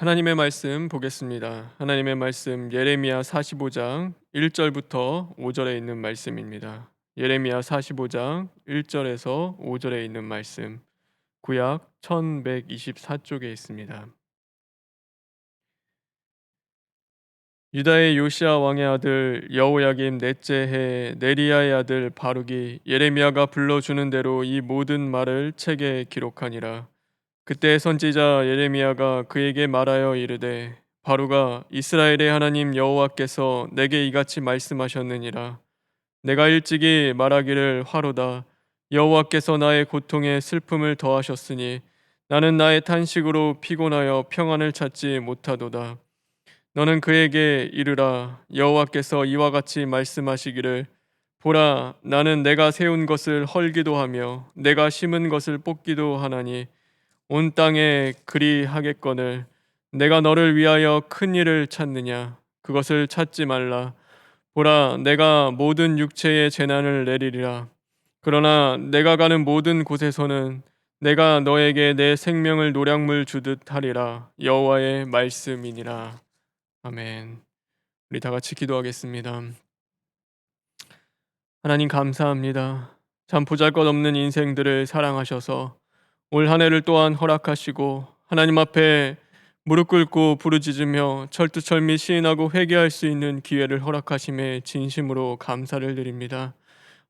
하나님의 말씀 보겠습니다. 하나님의 말씀 예레미야 45장 1절부터 5절에 있는 말씀입니다. 예레미야 45장 1절에서 5절에 있는 말씀. 구약 1124쪽에 있습니다. 유다의 요시야 왕의 아들 여호야김 넷째 해 네리야의 아들 바룩이 예레미야가 불러주는 대로 이 모든 말을 책에 기록하니라. 그때 선지자 예레미야가 그에게 말하여 이르되 바루가 이스라엘의 하나님 여호와께서 내게 이같이 말씀하셨느니라. 내가 일찍이 말하기를 화로다. 여호와께서 나의 고통에 슬픔을 더하셨으니 나는 나의 탄식으로 피곤하여 평안을 찾지 못하도다. 너는 그에게 이르라. 여호와께서 이와 같이 말씀하시기를 보라, 나는 내가 세운 것을 헐기도 하며 내가 심은 것을 뽑기도 하나니 온 땅에 그리하겠거늘 내가 너를 위하여 큰 일을 찾느냐. 그것을 찾지 말라. 보라, 내가 모든 육체에 재난을 내리리라. 그러나 내가 가는 모든 곳에서는 내가 너에게 내 생명을 노량물 주듯 하리라. 여호와의 말씀이니라. 아멘. 우리 다 같이 기도하겠습니다. 하나님 감사합니다. 참 보잘것없는 인생들을 사랑하셔서 올 한 해를 또한 허락하시고 하나님 앞에 무릎 꿇고 부르짖으며 철두철미 시인하고 회개할 수 있는 기회를 허락하심에 진심으로 감사를 드립니다.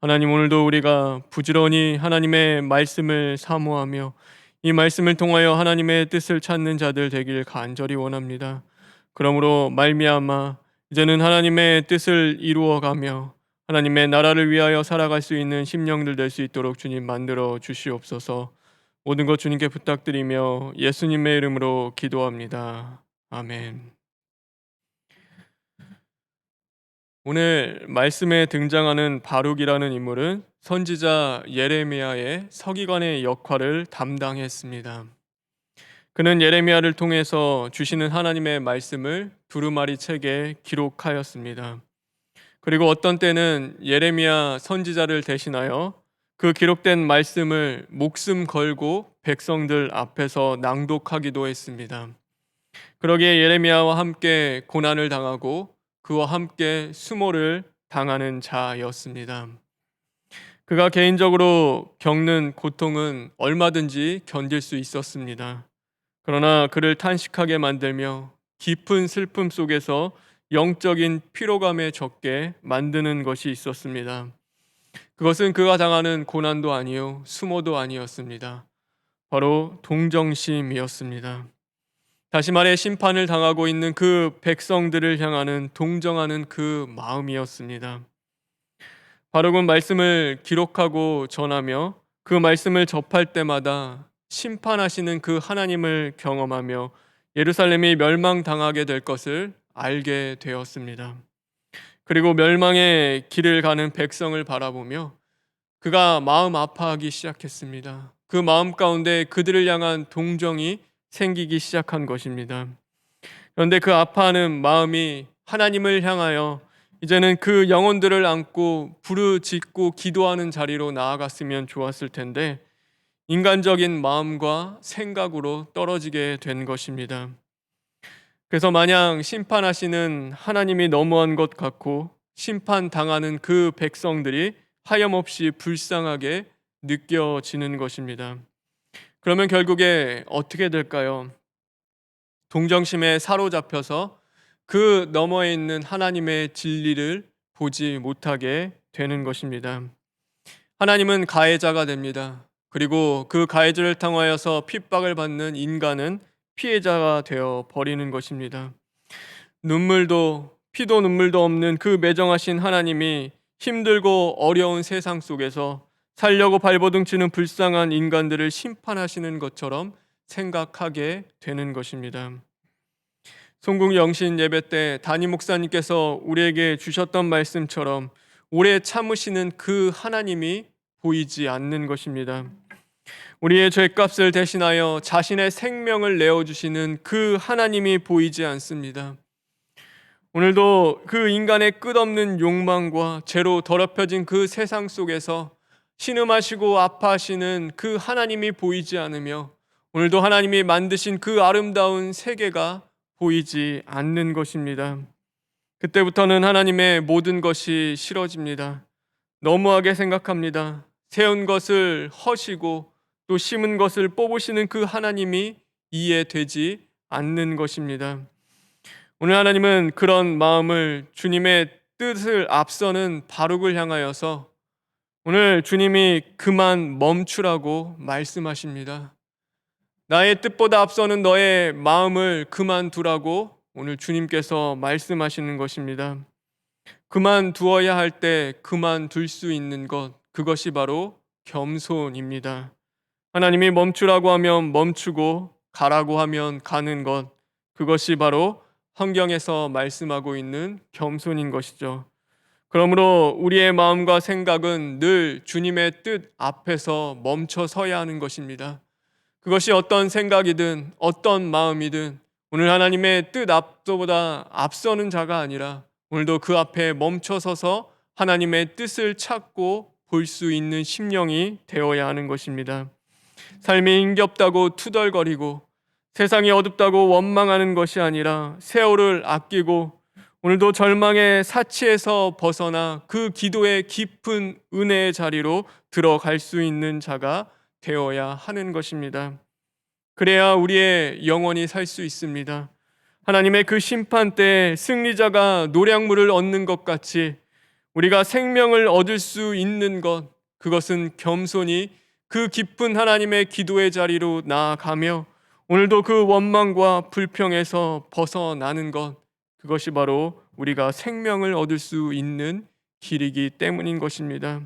하나님, 오늘도 우리가 부지런히 하나님의 말씀을 사모하며 이 말씀을 통하여 하나님의 뜻을 찾는 자들 되길 간절히 원합니다. 그러므로 말미암아 이제는 하나님의 뜻을 이루어가며 하나님의 나라를 위하여 살아갈 수 있는 심령들 될 수 있도록 주님 만들어 주시옵소서. 모든 것 주님께 부탁드리며 예수님의 이름으로 기도합니다. 아멘. 오늘 말씀에 등장하는 바룩이라는 인물은 선지자 예레미야의 서기관의 역할을 담당했습니다. 그는 예레미야를 통해서 주시는 하나님의 말씀을 두루마리 책에 기록하였습니다. 그리고 어떤 때는 예레미야 선지자를 대신하여 그 기록된 말씀을 목숨 걸고 백성들 앞에서 낭독하기도 했습니다. 그러기에 예레미야와 함께 고난을 당하고 그와 함께 수모를 당하는 자였습니다. 그가 개인적으로 겪는 고통은 얼마든지 견딜 수 있었습니다. 그러나 그를 탄식하게 만들며 깊은 슬픔 속에서 영적인 피로감에 적게 만드는 것이 있었습니다. 그것은 그가 당하는 고난도 아니요 수모도 아니었습니다. 바로 동정심이었습니다. 다시 말해 심판을 당하고 있는 그 백성들을 향하는 동정하는 그 마음이었습니다. 바룩은 말씀을 기록하고 전하며 그 말씀을 접할 때마다 심판하시는 그 하나님을 경험하며 예루살렘이 멸망당하게 될 것을 알게 되었습니다. 그리고 멸망의 길을 가는 백성을 바라보며 그가 마음 아파하기 시작했습니다. 그 마음 가운데 그들을 향한 동정이 생기기 시작한 것입니다. 그런데 그 아파하는 마음이 하나님을 향하여 이제는 그 영혼들을 안고 부르짖고 기도하는 자리로 나아갔으면 좋았을 텐데 인간적인 마음과 생각으로 떨어지게 된 것입니다. 그래서 마냥 심판하시는 하나님이 너무한 것 같고 심판당하는 그 백성들이 하염없이 불쌍하게 느껴지는 것입니다. 그러면 결국에 어떻게 될까요? 동정심에 사로잡혀서 그 너머에 있는 하나님의 진리를 보지 못하게 되는 것입니다. 하나님은 가해자가 됩니다. 그리고 그 가해자를 통하여서 핍박을 받는 인간은 피해자가 되어 버리는 것입니다. 피도 눈물도 없는 그 매정하신 하나님이 힘들고 어려운 세상 속에서 살려고 발버둥치는 불쌍한 인간들을 심판하시는 것처럼 생각하게 되는 것입니다. 송국 영신 예배 때 담임 목사님께서 우리에게 주셨던 말씀처럼 오래 참으시는 그 하나님이 보이지 않는 것입니다. 우리의 죄값을 대신하여 자신의 생명을 내어주시는 그 하나님이 보이지 않습니다. 오늘도 그 인간의 끝없는 욕망과 죄로 더럽혀진 그 세상 속에서 신음하시고 아파하시는 그 하나님이 보이지 않으며 오늘도 하나님이 만드신 그 아름다운 세계가 보이지 않는 것입니다. 그때부터는 하나님의 모든 것이 싫어집니다. 너무하게 생각합니다. 세운 것을 허시고 또 심은 것을 뽑으시는 그 하나님이 이해되지 않는 것입니다. 오늘 하나님은 그런 마음을 주님의 뜻을 앞서는 바룩을 향하여서 오늘 주님이 그만 멈추라고 말씀하십니다. 나의 뜻보다 앞서는 너의 마음을 그만두라고 오늘 주님께서 말씀하시는 것입니다. 그만두어야 할 때 그만둘 수 있는 것, 그것이 바로 겸손입니다. 하나님이 멈추라고 하면 멈추고 가라고 하면 가는 것, 그것이 바로 성경에서 말씀하고 있는 겸손인 것이죠. 그러므로 우리의 마음과 생각은 늘 주님의 뜻 앞에서 멈춰 서야 하는 것입니다. 그것이 어떤 생각이든 어떤 마음이든 오늘 하나님의 뜻 앞보다 앞서는 자가 아니라 오늘도 그 앞에 멈춰서서 하나님의 뜻을 찾고 볼 수 있는 심령이 되어야 하는 것입니다. 삶이 힘겹다고 투덜거리고 세상이 어둡다고 원망하는 것이 아니라 세월을 아끼고 오늘도 절망의 사치에서 벗어나 그 기도의 깊은 은혜의 자리로 들어갈 수 있는 자가 되어야 하는 것입니다. 그래야 우리의 영혼이 살 수 있습니다. 하나님의 그 심판 때 승리자가 노량물을 얻는 것 같이 우리가 생명을 얻을 수 있는 것, 그것은 겸손히 그 깊은 하나님의 기도의 자리로 나아가며 오늘도 그 원망과 불평에서 벗어나는 것, 그것이 바로 우리가 생명을 얻을 수 있는 길이기 때문인 것입니다.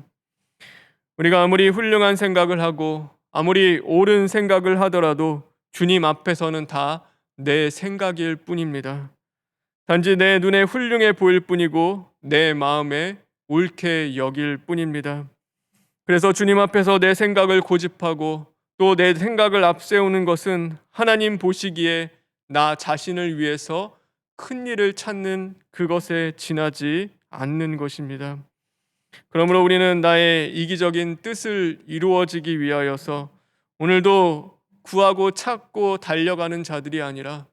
우리가 아무리 훌륭한 생각을 하고 아무리 옳은 생각을 하더라도 주님 앞에서는 다 내 생각일 뿐입니다. 단지 내 눈에 훌륭해 보일 뿐이고 내 마음에 옳게 여길 뿐입니다. 그래서 주님 앞에서 내 생각을 고집하고 또 내 생각을 앞세우는 것은 하나님 보시기에 나 자신을 위해서 큰 일을 찾는 그것에 지나지 않는 것입니다. 그러므로 우리는 나의 이기적인 뜻을 이루어지기 위하여서 오늘도 구하고 찾고 달려가는 자들이 아니라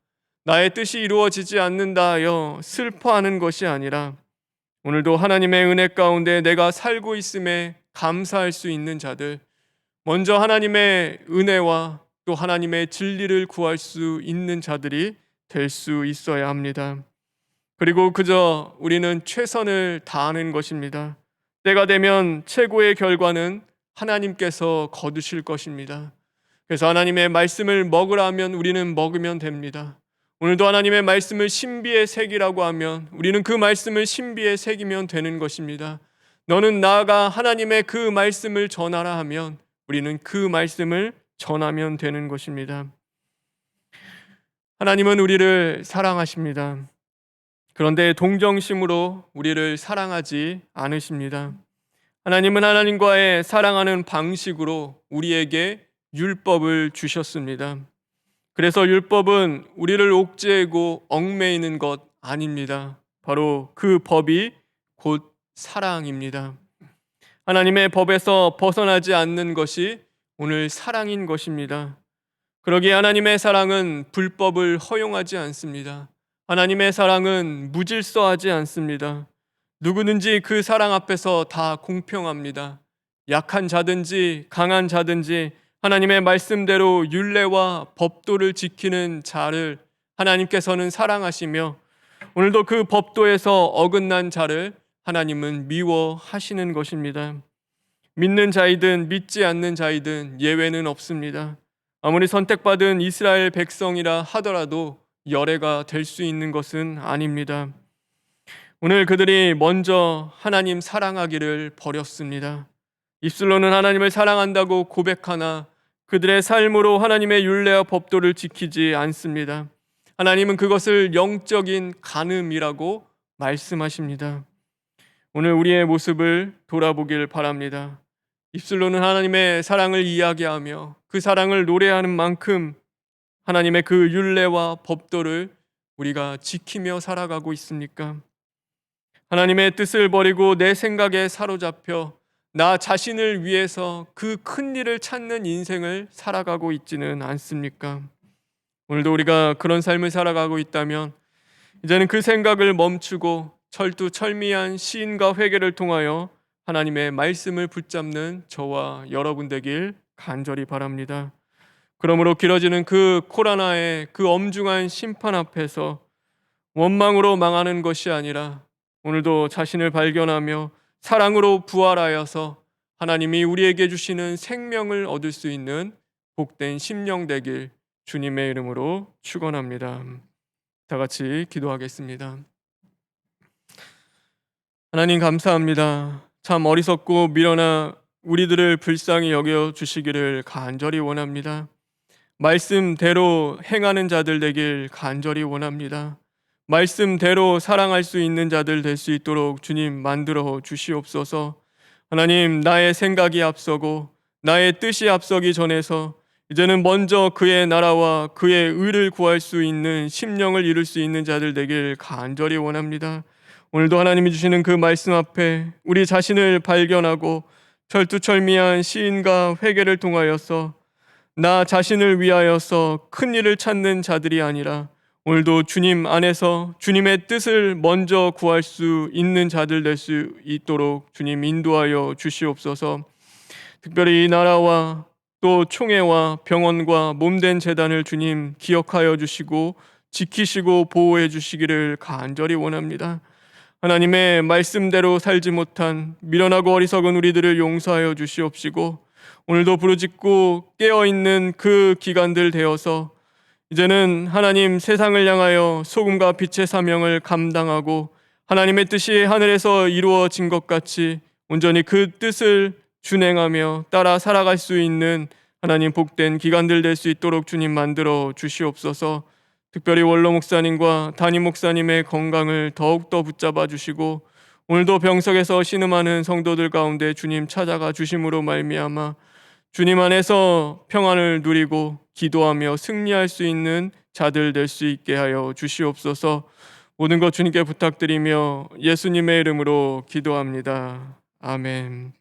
나의 뜻이 이루어지지 않는다 하여 슬퍼하는 것이 아니라 오늘도 하나님의 은혜 가운데 내가 살고 있음에 감사할 수 있는 자들, 먼저 하나님의 은혜와 또 하나님의 진리를 구할 수 있는 자들이 될 수 있어야 합니다. 그리고 그저 우리는 최선을 다하는 것입니다. 때가 되면 최고의 결과는 하나님께서 거두실 것입니다. 그래서 하나님의 말씀을 먹으라 하면 우리는 먹으면 됩니다. 오늘도 하나님의 말씀을 신비에 새기라고 하면 우리는 그 말씀을 신비에 새기면 되는 것입니다. 너는 나아가 하나님의 그 말씀을 전하라 하면 우리는 그 말씀을 전하면 되는 것입니다. 하나님은 우리를 사랑하십니다. 그런데 동정심으로 우리를 사랑하지 않으십니다. 하나님은 하나님과의 사랑하는 방식으로 우리에게 율법을 주셨습니다. 그래서 율법은 우리를 옥죄고 얽매이는 것 아닙니다. 바로 그 법이 곧 사랑입니다. 하나님의 법에서 벗어나지 않는 것이 오늘 사랑인 것입니다. 그러기에 하나님의 사랑은 불법을 허용하지 않습니다. 하나님의 사랑은 무질서하지 않습니다. 누구든지 그 사랑 앞에서 다 공평합니다. 약한 자든지 강한 자든지 하나님의 말씀대로 율례와 법도를 지키는 자를 하나님께서는 사랑하시며 오늘도 그 법도에서 어긋난 자를 하나님은 미워하시는 것입니다. 믿는 자이든 믿지 않는 자이든 예외는 없습니다. 아무리 선택받은 이스라엘 백성이라 하더라도 열애가 될 수 있는 것은 아닙니다. 오늘 그들이 먼저 하나님 사랑하기를 버렸습니다. 입술로는 하나님을 사랑한다고 고백하나 그들의 삶으로 하나님의 율례와 법도를 지키지 않습니다. 하나님은 그것을 영적인 간음이라고 말씀하십니다. 오늘 우리의 모습을 돌아보길 바랍니다. 입술로는 하나님의 사랑을 이야기하며 그 사랑을 노래하는 만큼 하나님의 그 율례와 법도를 우리가 지키며 살아가고 있습니까? 하나님의 뜻을 버리고 내 생각에 사로잡혀 나 자신을 위해서 그 큰 일을 찾는 인생을 살아가고 있지는 않습니까? 오늘도 우리가 그런 삶을 살아가고 있다면 이제는 그 생각을 멈추고 철두철미한 시인과 회개를 통하여 하나님의 말씀을 붙잡는 저와 여러분 되길 간절히 바랍니다. 그러므로 길어지는 그 코로나의 그 엄중한 심판 앞에서 원망으로 망하는 것이 아니라 오늘도 자신을 발견하며 사랑으로 부활하여서 하나님이 우리에게 주시는 생명을 얻을 수 있는 복된 심령 되길 주님의 이름으로 축원합니다. 다 같이 기도하겠습니다. 하나님 감사합니다. 참 어리석고 미련한 우리들을 불쌍히 여겨 주시기를 간절히 원합니다. 말씀대로 행하는 자들 되길 간절히 원합니다. 말씀대로 사랑할 수 있는 자들 될 수 있도록 주님 만들어 주시옵소서. 하나님, 나의 생각이 앞서고 나의 뜻이 앞서기 전에서 이제는 먼저 그의 나라와 그의 의를 구할 수 있는 심령을 이룰 수 있는 자들 되길 간절히 원합니다. 오늘도 하나님이 주시는 그 말씀 앞에 우리 자신을 발견하고 철두철미한 시인과 회개를 통하여서 나 자신을 위하여서 큰 일을 찾는 자들이 아니라 오늘도 주님 안에서 주님의 뜻을 먼저 구할 수 있는 자들 될 수 있도록 주님 인도하여 주시옵소서. 특별히 이 나라와 또 총회와 병원과 몸된 재단을 주님 기억하여 주시고 지키시고 보호해 주시기를 간절히 원합니다. 하나님의 말씀대로 살지 못한 미련하고 어리석은 우리들을 용서하여 주시옵시고 오늘도 부르짖고 깨어있는 그 기간들 되어서 이제는 하나님 세상을 향하여 소금과 빛의 사명을 감당하고 하나님의 뜻이 하늘에서 이루어진 것 같이 온전히 그 뜻을 준행하며 따라 살아갈 수 있는 하나님 복된 기간들 될 수 있도록 주님 만들어 주시옵소서. 특별히 원로 목사님과 담임 목사님의 건강을 더욱더 붙잡아 주시고 오늘도 병석에서 신음하는 성도들 가운데 주님 찾아가 주심으로 말미암아 주님 안에서 평안을 누리고 기도하며 승리할 수 있는 자들 될 수 있게 하여 주시옵소서. 모든 것 주님께 부탁드리며 예수님의 이름으로 기도합니다. 아멘.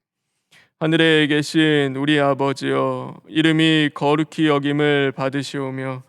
하늘에 계신 우리 아버지여, 이름이 거룩히 여김을 받으시오며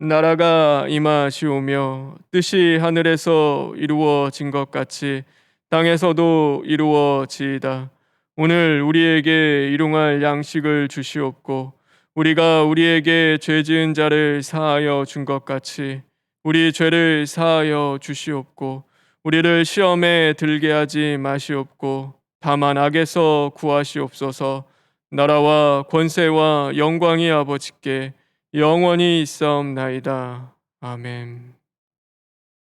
나라가 임하시오며 뜻이 하늘에서 이루어진 것 같이 땅에서도 이루어지이다. 오늘 우리에게 일용할 양식을 주시옵고 우리가 우리에게 죄 지은 자를 사하여 준 것 같이 우리 죄를 사하여 주시옵고 우리를 시험에 들게 하지 마시옵고 다만 악에서 구하시옵소서. 나라와 권세와 영광이 아버지께 영원히 있사옵나이다. 아멘.